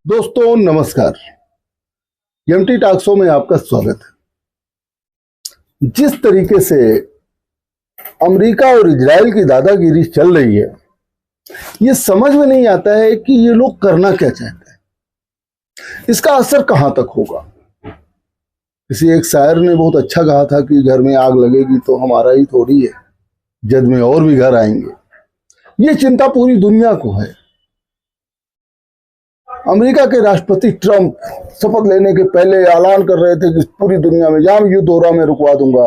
दोस्तों नमस्कार। एमटी टॉक्सो में आपका स्वागत है। जिस तरीके से अमेरिका और इजराइल की दादागिरी चल रही है, ये समझ में नहीं आता है कि ये लोग करना क्या चाहते हैं, इसका असर कहां तक होगा। किसी एक शायर ने बहुत अच्छा कहा था कि घर में आग लगेगी तो हमारा ही थोड़ी है, जद में और भी घर आएंगे। ये चिंता पूरी दुनिया को है। अमेरिका के राष्ट्रपति ट्रंप शपथ लेने के पहले ऐलान कर रहे थे कि पूरी दुनिया में जहां युद्ध हो रहा मैं रुकवा दूंगा।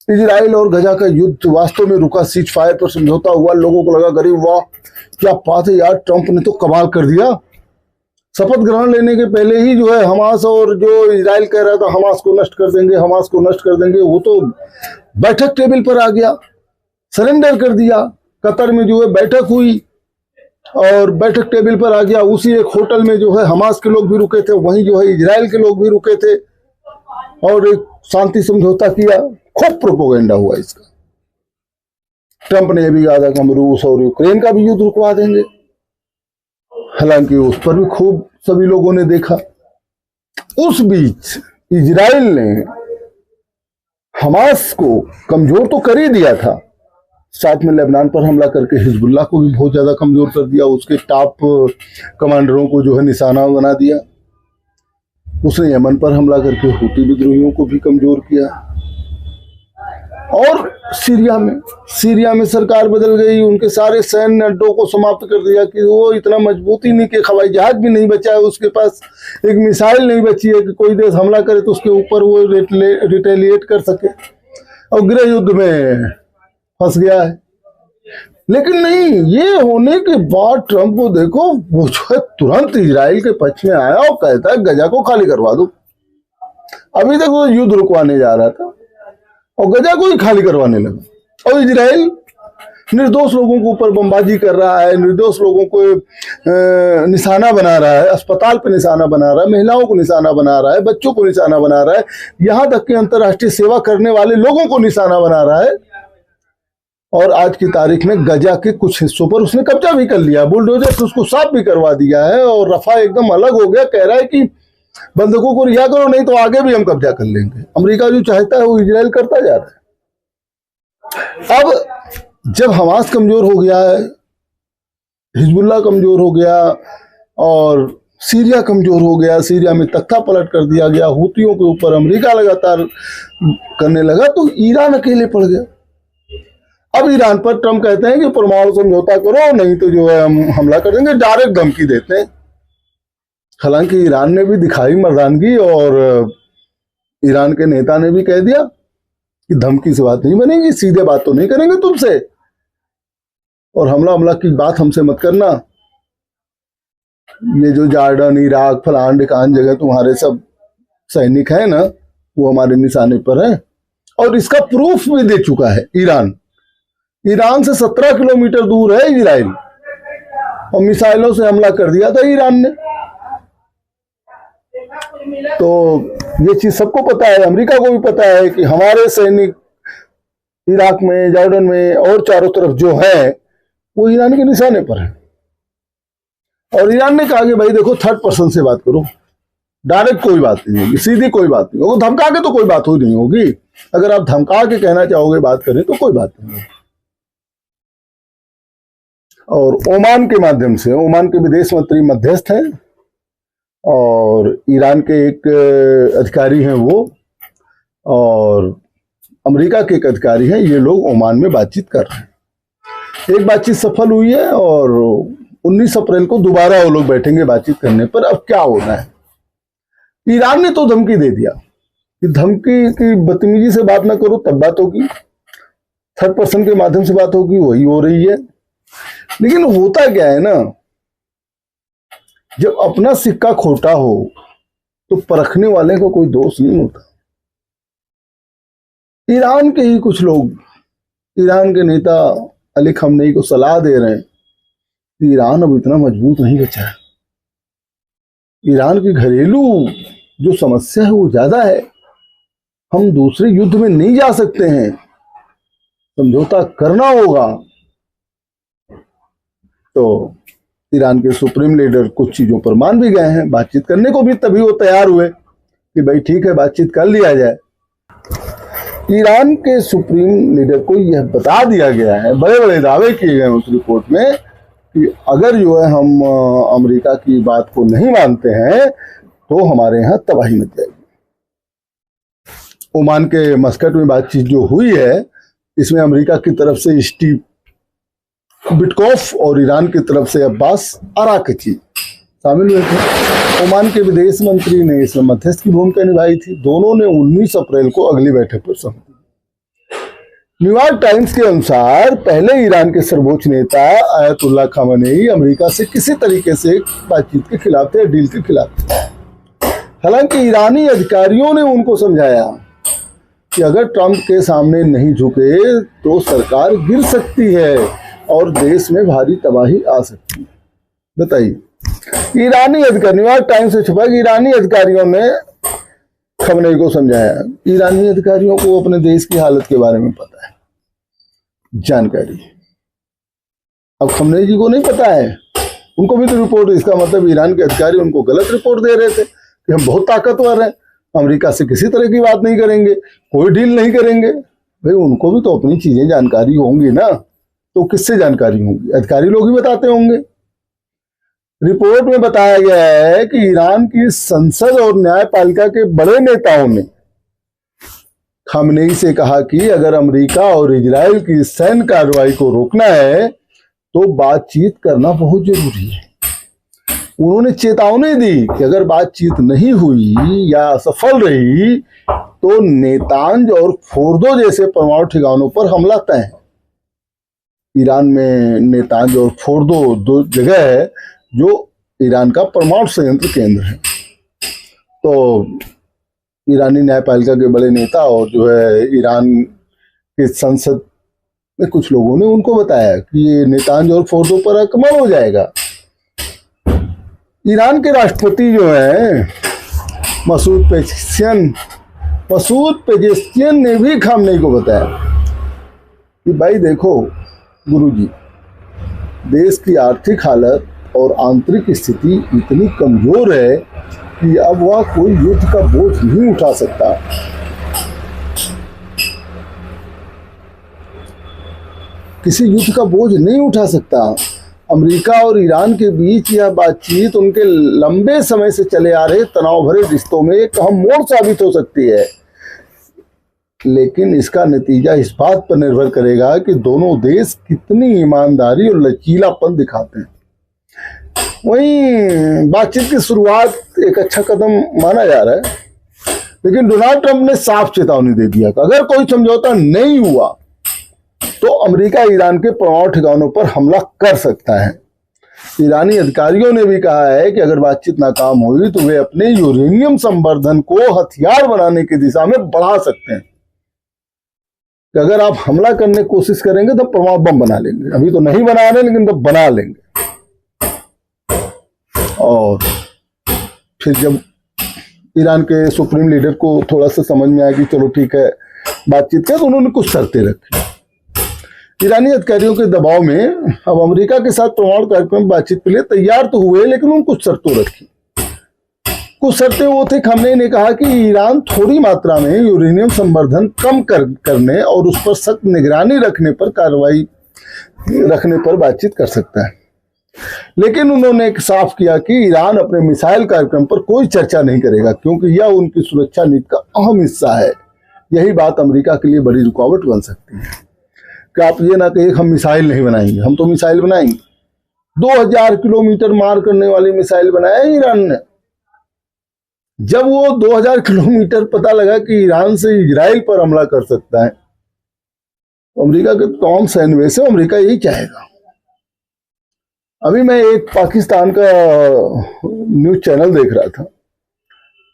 इजराइल और गजा का युद्ध वास्तव में रुका, सीज फायर पर समझौता हुआ। लोगों को लगा गरीब वाह क्या बात है यार, ट्रंप ने तो कमाल कर दिया। शपथ ग्रहण लेने के पहले ही जो है हमास और जो इजराइल कह रहा था हमास को नष्ट कर देंगे, हमास को नष्ट कर देंगे, वो तो बैठक टेबल पर आ गया, सरेंडर कर दिया। कतर में जो है बैठक हुई और बैठक टेबल पर आ गया। उसी एक होटल में जो है हमास के लोग भी रुके थे, वहीं जो है इजराइल के लोग भी रुके थे और एक शांति समझौता किया। खूब प्रोपोगेंडा हुआ इसका। ट्रंप ने यह भी कहा था कि हम रूस और यूक्रेन का भी युद्ध रुकवा देंगे, हालांकि उस पर भी खूब सभी लोगों ने देखा। उस बीच इजराइल ने हमास को कमजोर तो कर ही दिया था, साथ में लेबनान पर हमला करके हिजबुल्लाह को भी बहुत ज्यादा कमजोर कर दिया। उसके टॉप कमांडरों को जो है निशाना बना दिया। उसने यमन पर हमला करके हूती विद्रोहियों को भी कमजोर किया। और सीरिया में सरकार बदल गई, उनके सारे सैन्य अड्डों को समाप्त कर दिया कि वो इतना मजबूत ही नहीं कि हवाई जहाज भी नहीं बचा है उसके पास, एक मिसाइल नहीं बची है कि कोई देश हमला करे तो उसके ऊपर वो रिटेलिएट कर सके, और गृह युद्ध में फंस गया है। लेकिन नहीं, ये होने के बाद ट्रंप को देखो, वो जो है तुरंत इजराइल के पक्ष में आया और कहता है गजा को खाली करवा दो। अभी तक वो युद्ध रुकवाने जा रहा था और गजा को ही खाली करवाने लगा। और इजराइल निर्दोष लोगों के ऊपर बमबाजी कर रहा है, निर्दोष लोगों को निशाना बना रहा है, अस्पताल पर निशाना बना रहा है, महिलाओं को निशाना बना रहा है, बच्चों को निशाना बना रहा है, यहां तक कि अंतर्राष्ट्रीय सेवा करने वाले लोगों को निशाना बना रहा है। और आज की तारीख में गजा के कुछ हिस्सों पर उसने कब्जा भी कर लिया, बुलडोजर से उसको साफ भी करवा दिया है। और रफा एकदम अलग हो गया, कह रहा है कि बंधकों को रिहा करो, नहीं तो आगे भी हम कब्जा कर लेंगे। अमेरिका जो चाहता है वो इजराइल करता जा रहा है। अब जब हमास कमजोर हो गया है, हिजबुल्लाह कमजोर हो गया और सीरिया कमजोर हो गया, सीरिया में तख्ता पलट कर दिया गया, हूतियों के ऊपर अमेरिका लगातार करने लगा, तो ईरान अकेले पड़ गया। अब ईरान पर ट्रंप कहते हैं कि परमाणु समझौता करो, नहीं तो जो है हम हमला कर देंगे, डायरेक्ट धमकी देते हैं। हालांकि ईरान ने भी दिखाई मर्दानगी और ईरान के नेता ने भी कह दिया कि धमकी से बात नहीं बनेगी, सीधे बात तो नहीं करेंगे तुमसे, और हमला की बात हमसे मत करना। ये जो जॉर्डन, इराक, फलान ढिकान जगह तुम्हारे सब सैनिक हैं ना, वो हमारे निशाने पर है। और इसका प्रूफ भी दे चुका है ईरान से 17 किलोमीटर दूर है इजराइल, और मिसाइलों से हमला कर दिया था ईरान ने। तो ये चीज सबको पता है, अमेरिका को भी पता है कि हमारे सैनिक इराक में, जॉर्डन में और चारों तरफ जो है वो ईरान के निशाने पर है। और ईरान ने कहा कि भाई देखो, थर्ड पर्सन से बात करो, डायरेक्ट कोई बात नहीं होगी, सीधी कोई बात नहीं होगी, धमका के तो कोई बात ही नहीं होगी। अगर आप धमका के कहना चाहोगे बात करें तो कोई बात नहीं होगी। और ओमान के माध्यम से, ओमान के विदेश मंत्री मध्यस्थ हैं और ईरान के एक अधिकारी हैं वो, और अमेरिका के एक अधिकारी हैं, ये लोग ओमान में बातचीत कर रहे हैं। एक बातचीत सफल हुई है और 19 अप्रैल को दोबारा वो लोग बैठेंगे बातचीत करने पर। अब क्या होना है, ईरान ने तो धमकी दे दिया कि धमकी की बदतमीजी से बात ना करो, तब बात होगी, थर्ड पर्सन के माध्यम से बात होगी, वही हो रही है। लेकिन होता क्या है ना, जब अपना सिक्का खोटा हो तो परखने वाले को कोई दोष नहीं होता। ईरान के ही कुछ लोग, ईरान के नेता अली खमेनी को सलाह दे रहे हैं कि ईरान अब इतना मजबूत नहीं बचा है, ईरान की घरेलू जो समस्या है वो ज्यादा है, हम दूसरे युद्ध में नहीं जा सकते हैं, समझौता करना होगा। तो ईरान के सुप्रीम लीडर कुछ चीजों पर मान भी गए हैं, बातचीत करने को भी तभी वो तैयार हुए कि भाई ठीक है बातचीत कर लिया जाए। ईरान के सुप्रीम लीडर को यह बता दिया गया है, बड़े बड़े दावे किए गए उस रिपोर्ट में कि अगर जो है हम अमेरिका की बात को नहीं मानते हैं तो हमारे यहाँ तबाही मच जाएगी। ओमान के मस्कट में बातचीत जो हुई है इसमें अमेरिका की तरफ से स्टीव बिटकॉफ और ईरान की तरफ से अब्बास अराकची शामिल हुए थे। ओमान के विदेश मंत्री ने इसमें मध्यस्थ की भूमिका निभाई थी। दोनों ने 19 अप्रैल को अगली बैठक पर सहमति। न्यूयॉर्क टाइम्स के अनुसार पहले ईरान के सर्वोच्च नेता आयतुल्लाह खामेनेई अमेरिका से किसी तरीके से बातचीत के खिलाफ थे, डील के खिलाफ थे। हालांकि ईरानी अधिकारियों ने उनको समझाया कि अगर ट्रंप के सामने नहीं झुके तो सरकार गिर सकती है और देश में भारी तबाही आ सकती है। बताइए, ईरानी अधिकारी, न्यूयॉर्क टाइम्स से छपा कि ईरानी अधिकारियों ने खमेनेई को समझाया। ईरानी अधिकारियों को अपने देश की हालत के बारे में पता है, जानकारी। अब खमेनेई जी को नहीं पता है, उनको भी तो रिपोर्ट, इसका मतलब ईरान के अधिकारी उनको गलत रिपोर्ट दे रहे थे कि हम बहुत ताकतवर हैं, अमेरिका से किसी तरह की बात नहीं करेंगे, कोई डील नहीं करेंगे। भाई उनको भी तो अपनी चीजें जानकारी होंगी ना, तो किससे जानकारी होंगी? अधिकारी लोग ही बताते होंगे। रिपोर्ट में बताया गया है कि ईरान की संसद और न्यायपालिका के बड़े नेताओं ने खामेनेई से कहा कि अगर अमेरिका और इजराइल की सैन्य कार्रवाई को रोकना है तो बातचीत करना बहुत जरूरी है। उन्होंने चेतावनी दी कि अगर बातचीत नहीं हुई या असफल रही तो नेतांज और फोर्दो जैसे परमाणु ठिकानों पर हमला तय है। ईरान में नेतांज और फोर्दो दो जगह है जो ईरान का परमाणु संयंत्र केंद्र है। तो ईरानी न्यायपालिका के बड़े नेता और जो है ईरान के संसद में कुछ लोगों ने उनको बताया कि ये नेतांज और फोर्दो पर आक्रमण हो जाएगा। ईरान के राष्ट्रपति जो है मसूद पेजेश्कियन ने भी खामेनेई को बताया कि भाई देखो गुरुजी, देश की आर्थिक हालत और आंतरिक स्थिति इतनी कमजोर है कि अब वह कोई युद्ध का बोझ नहीं उठा सकता। किसी युद्ध का बोझ नहीं उठा सकता। अमेरिका और ईरान के बीच यह बातचीत उनके लंबे समय से चले आ रहे तनाव भरे रिश्तों में एक अहम मोड़ साबित हो सकती है, लेकिन इसका नतीजा इस बात पर निर्भर करेगा कि दोनों देश कितनी ईमानदारी और लचीलापन दिखाते हैं। वहीं बातचीत की शुरुआत एक अच्छा कदम माना जा रहा है, लेकिन डोनाल्ड ट्रंप ने साफ चेतावनी दे दिया कि अगर कोई समझौता नहीं हुआ तो अमेरिका ईरान के परमाणु ठिकानों पर हमला कर सकता है। ईरानी अधिकारियों ने भी कहा है कि अगर बातचीत नाकाम हुई तो वे अपने यूरेनियम संवर्धन को हथियार बनाने की दिशा में बढ़ा सकते हैं। कि अगर आप हमला करने की कोशिश करेंगे तो परमाणु बम बना लेंगे। अभी तो नहीं बना रहे, लेकिन तो बना लेंगे। और फिर जब ईरान के सुप्रीम लीडर को थोड़ा सा समझ में आया कि चलो ठीक है बातचीत कर, तो उन्होंने कुछ शर्तें रखी। ईरानी अधिकारियों के दबाव में अब अमेरिका के साथ परमाणु कार्यक्रम बातचीत के लिए तैयार तो हुए, लेकिन उन्होंने कुछ शर्तों रखी। कुछ शर्तें वो थे, खामेनेई ने कहा कि ईरान थोड़ी मात्रा में यूरेनियम संवर्धन कम करने और उस पर सख्त निगरानी रखने पर बातचीत कर सकता है। लेकिन उन्होंने साफ किया कि ईरान अपने मिसाइल कार्यक्रम पर कोई चर्चा नहीं करेगा, क्योंकि यह उनकी सुरक्षा नीति का अहम हिस्सा है। यही बात अमेरिका के लिए बड़ी रुकावट बन सकती है कि आप ये ना कहिए हम मिसाइल नहीं बनाएंगे, हम तो मिसाइल बनाएंगे। 2000 किलोमीटर मार करने वाली मिसाइल बनाया है ईरान ने। जब वो 2000 किलोमीटर पता लगा कि ईरान से इजराइल पर हमला कर सकता है, अमेरिका के तमाम सैन्य से अमेरिका यही चाहेगा। अभी मैं एक पाकिस्तान का न्यूज चैनल देख रहा था,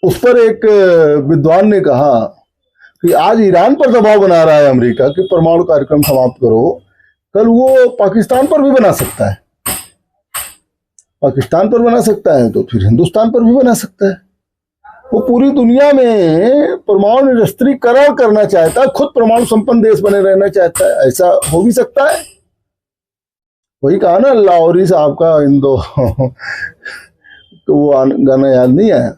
उस पर एक विद्वान ने कहा कि आज ईरान पर दबाव बना रहा है अमेरिका कि परमाणु कार्यक्रम समाप्त करो, कल वो पाकिस्तान पर भी बना सकता है। पाकिस्तान पर बना सकता है तो फिर हिंदुस्तान पर भी बना सकता है। वो पूरी दुनिया में परमाणु निरस्त्रीकरण करना चाहता है, खुद परमाणु संपन्न देश बने रहना चाहता है। ऐसा हो भी सकता है। वही कहा ना, लाहौरी साहब का इन दो तो वो गाना याद नहीं आया?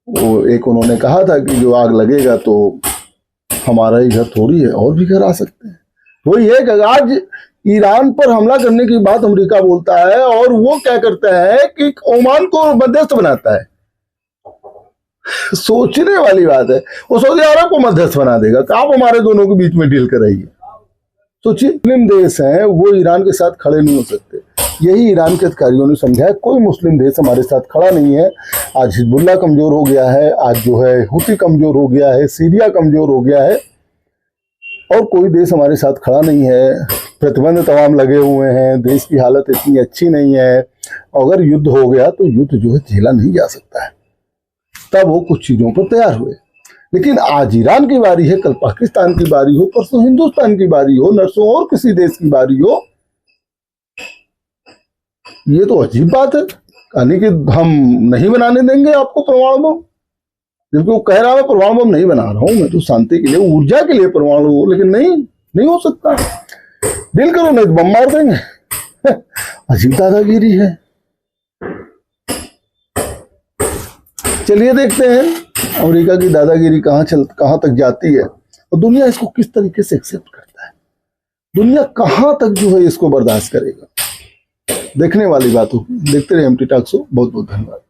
वो एक उन्होंने कहा था कि जो आग लगेगा तो हमारा ही घर थोड़ी है, और भी घर आ सकते हैं। वही है कि आज ईरान पर हमला करने की बात अमेरिका बोलता है, और वो क्या करता है कि ओमान को मध्यस्थ बनाता है। सोचने वाली बात है। वो सऊदी अरब को मध्यस्थ बना देगा कि आप हमारे दोनों के बीच में डील कराइए। सोचिए, मुस्लिम देश हैं, वो ईरान के साथ खड़े नहीं हो सकते। यही ईरान के अधिकारियों ने समझा है, कोई मुस्लिम देश हमारे साथ खड़ा नहीं है। आज हिजबुल्ला कमजोर हो गया है, आज जो है हुती कमजोर हो गया है, सीरिया कमजोर हो गया है, और कोई देश हमारे साथ खड़ा नहीं है। प्रतिबंध तमाम लगे हुए हैं, देश की हालत इतनी अच्छी नहीं है। अगर युद्ध हो गया तो युद्ध जो है झेला नहीं जा सकता है। तब वो कुछ चीजों पर तैयार हुए। लेकिन आज ईरान की बारी है, कल पाकिस्तान की बारी हो, परसों हिंदुस्तान की बारी हो, नरसों और किसी देश की बारी हो। ये तो अजीब बात है, यानी कि हम नहीं बनाने देंगे आपको परमाणु बम। जबकि वो कह रहा है परमाणु बम नहीं बना रहा हूं, मैं तो शांति के लिए, ऊर्जा के लिए परमाणु हो, लेकिन नहीं हो सकता। डील करो नहीं तो बम मार देंगे। अजीब दादागिरी है। चलिए देखते हैं अमेरिका की दादागिरी कहां तक जाती है, और दुनिया इसको किस तरीके से एक्सेप्ट करता है। दुनिया कहां तक जो है इसको बर्दाश्त करेगा, देखने वाली बात होगी। देखते रहे एमटी टॉक शो। बहुत बहुत धन्यवाद।